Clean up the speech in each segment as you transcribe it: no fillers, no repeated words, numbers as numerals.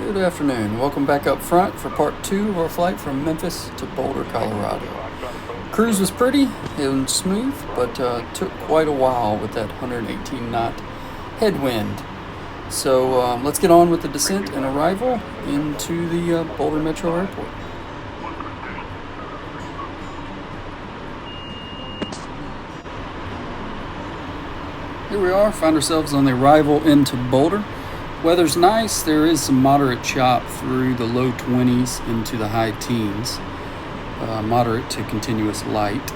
Good afternoon. Welcome back up front for part 2 of our flight from Memphis to Boulder, Colorado. Cruise was pretty and smooth, but took quite a while with that 118 knot headwind. So let's get on with the descent and arrival into the Boulder Metro Airport. Here we are, find ourselves on the arrival into Boulder. Weather's nice. There is some moderate chop through the low 20s into the high teens. Moderate to continuous light.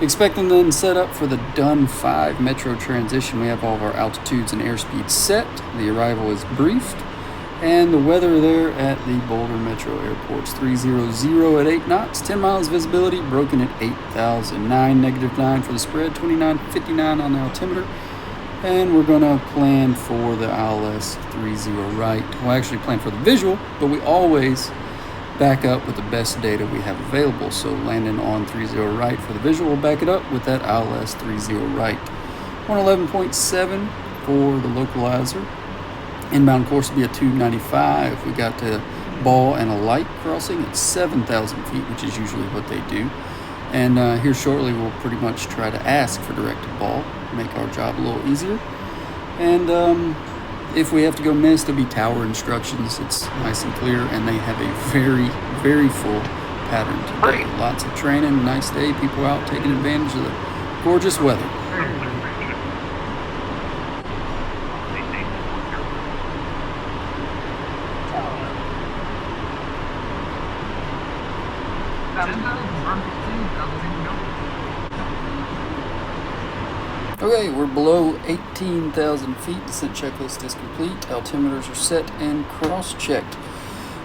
Expecting then set up for the Dun 5 Metro transition. We have all of our altitudes and airspeed set. The arrival is briefed. And the weather there at the Boulder Metro Airport's 300 at 8 knots. 10 miles visibility, broken at 8,009, -9 for the spread, 29.59 on the altimeter. And we're going to plan for the ILS 30 right. We'll actually plan for the visual, but we always back up with the best data we have available. So landing on 30 right for the visual, we'll back it up with that ILS 30 right. 111.7 for the localizer. Inbound course will be a 295. We got the ball and a light crossing at 7,000 feet, which is usually what they do. And here shortly, we'll pretty much try to ask for directed ball, make our job a little easier. And if we have to go miss, there'll be tower instructions. It's nice and clear, and they have a very, very full pattern today. Lots of training, nice day, people out taking advantage of the gorgeous weather. Okay, we're below 18,000 feet. Descent checklist is complete. Altimeters are set and cross-checked.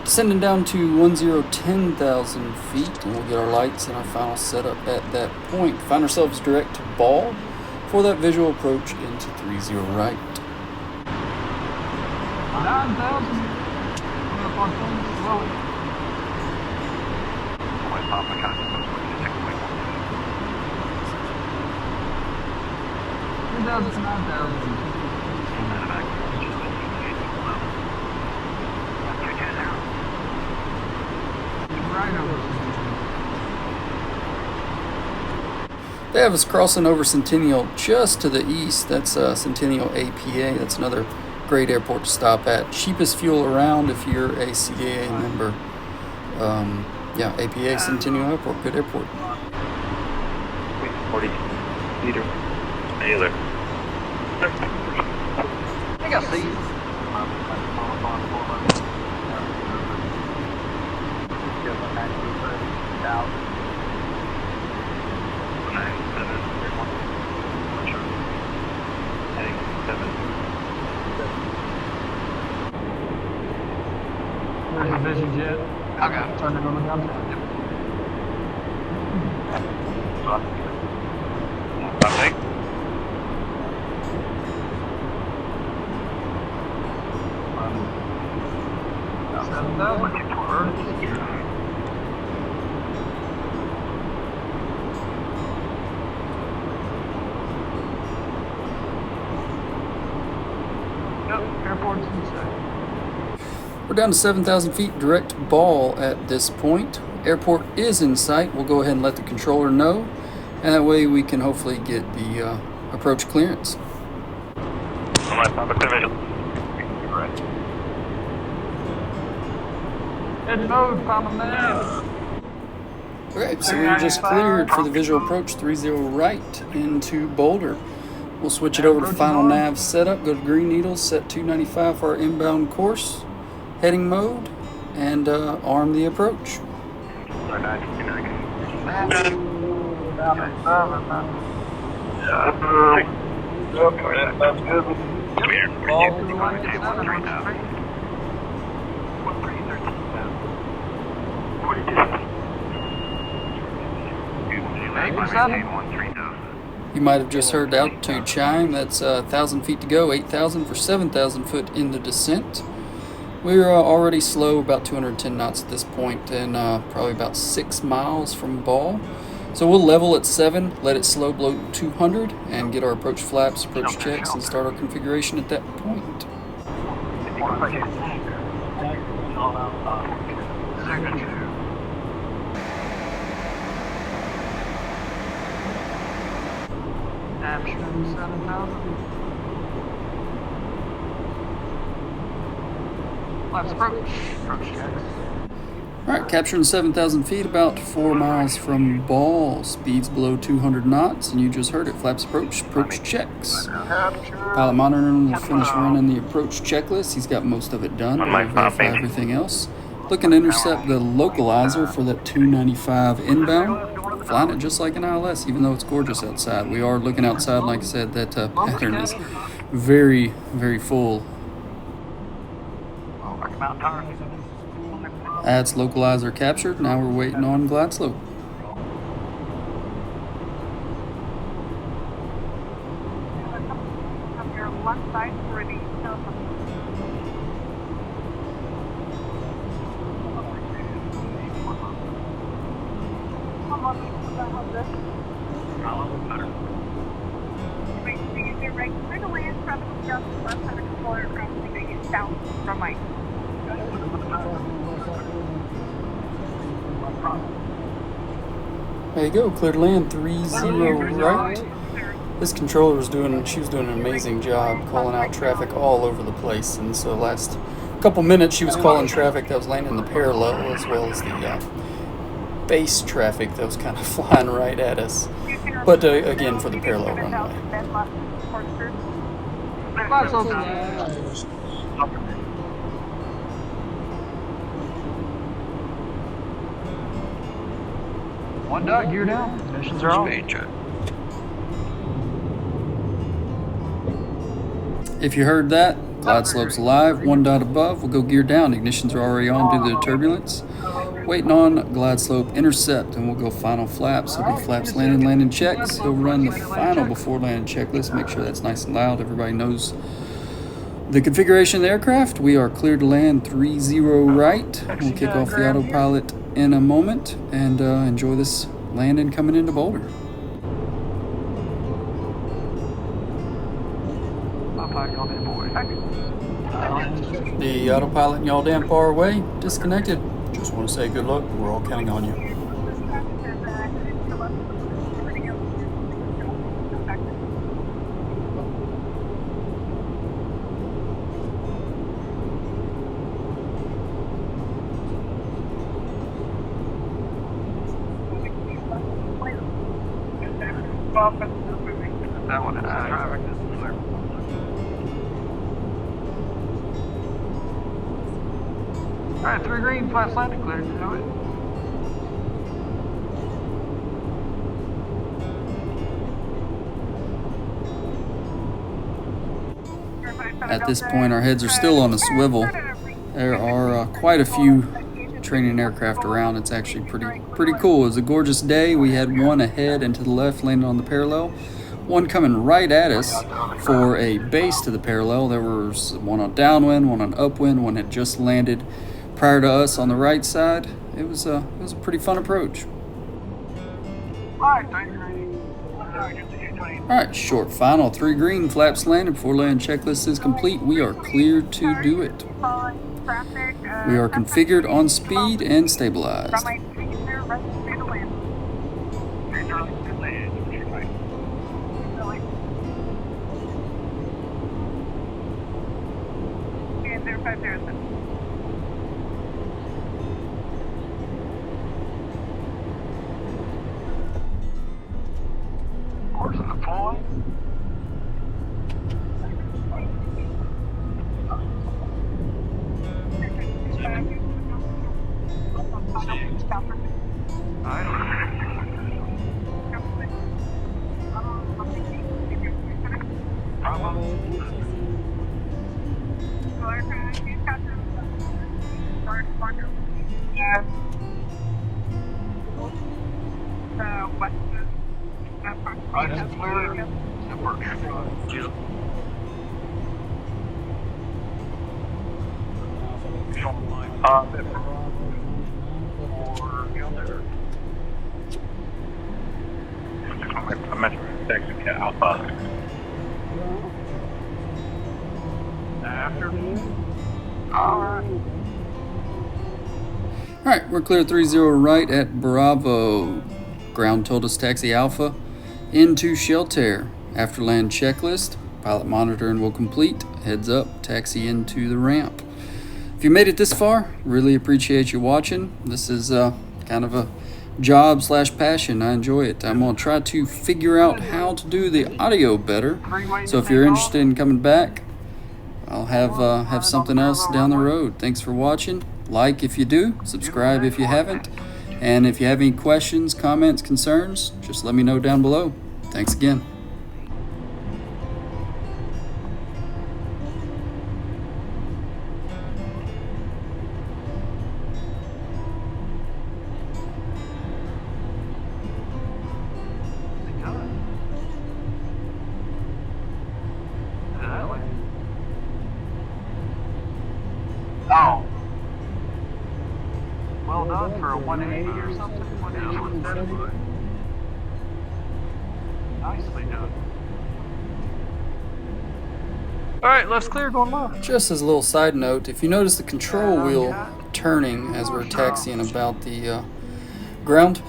Descending down to 10,000 feet, and we'll get our lights and our final setup at that point. Find ourselves direct to ball for that visual approach into 30 right. 9,000. They have us crossing over Centennial just to the east. That's Centennial APA. That's another great airport to stop at. Cheapest fuel around if you're a CAA member. APA Centennial Airport. Good airport. 40 meter. Taylor. I think I see you. Vision jet. Okay. Turn it on the gun. Nothing. Airport's in sight. We're down to 7,000 feet, direct ball at this point. Airport is in sight. We'll go ahead and let the controller know, and that way we can hopefully get the approach clearance. Head mode, Papa Man. Okay, so we just cleared for the visual approach 30 right into Boulder. We'll switch it over to final nav setup, go to green needles, set 295 for our inbound course, heading mode, and arm the approach. You might have just heard the altitude chime. That's 1,000 feet to go, 8,000 for 7,000 foot in the descent. We're already slow, about 210 knots at this point, and probably about 6 miles from ball. So we'll level at 7, let it slow below 200, and get our approach flaps, approach checks, and start our configuration at that point. Capturing 7,000. Let's approach checks. Alright, capturing 7,000 feet, about 4 miles from Ball. Speeds below 200 knots, and you just heard it. Flaps approach checks. Pilot monitoring will finish running the approach checklist. He's got most of it done. On my We'll verify copy. everything else. Looking to intercept the localizer for that 295 inbound. Flying it just like an ILS, even though it's gorgeous outside. We are looking outside, like I said, that pattern is very, very full. That's localizer captured. Now we're waiting on glide slope. There you go, clear to land 30 right. This controller was doing an amazing job calling out traffic all over the place, and so last couple minutes she was calling traffic that was landing in the parallel as well as the base traffic that was kind of flying right at us. But again, for the parallel runway. One dot, gear down. Missions are on. If you heard that, glide slope's alive, 1 dot above, we'll go gear down. Ignitions are already on due to the turbulence. Waiting on glide slope intercept, and we'll go final flaps. He'll do flaps landing checks. He'll run the final before landing checklist, make sure that's nice and loud. Everybody knows the configuration of the aircraft. We are cleared to land 30 right. We'll kick off the autopilot in a moment and enjoy this landing coming into Boulder. The autopilot and y'all damn far away, disconnected. Just want to say good luck. We're all counting on you. That one is traffic. Alright, 3 green, flash landing cleared. Do it. At this point, our heads are still on a swivel. There are quite a few training aircraft around. It's actually pretty cool. It was a gorgeous day. We had one ahead and to the left landing on the parallel. One coming right at us for a base to the parallel. There was one on downwind, one on upwind, one had just landed prior to us on the right side. It was a pretty fun approach. Alright, short final, 3 green, flaps landed before landing checklist is complete. We are cleared to do it. We are configured on speed and stabilized. Metro Alpha. After me? Alright. Alright, we're clear 30 right at Bravo. Ground told us taxi Alpha into Shelter. After land checklist, pilot monitoring will complete. Heads up, taxi into the ramp. If you made it this far, really appreciate you watching. This is kind of a job / passion. I enjoy it. I'm going to try to figure out how to do the audio better. So if you're interested in coming back, I'll have something else down the road. Thanks for watching. Like if you do, subscribe if you haven't. And if you have any questions, comments, concerns, just let me know down below. Thanks again. Oh. Well done for a 180 or something. 180. Nicely done. Alright, left's clear, going left. Just as a little side note, if you notice the control wheel turning as we're taxiing about the ground,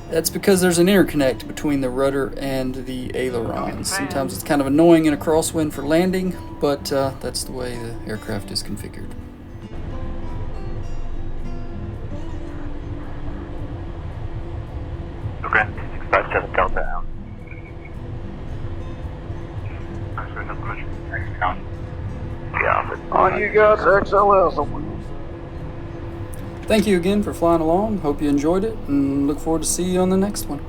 that's because there's an interconnect between the rudder and the ailerons. Sometimes it's kind of annoying in a crosswind for landing, but that's the way the aircraft is configured. Okay, 657 Delta out. On you guys, XLS on wheels. Thank you again for flying along. Hope you enjoyed it, and look forward to see you on the next one.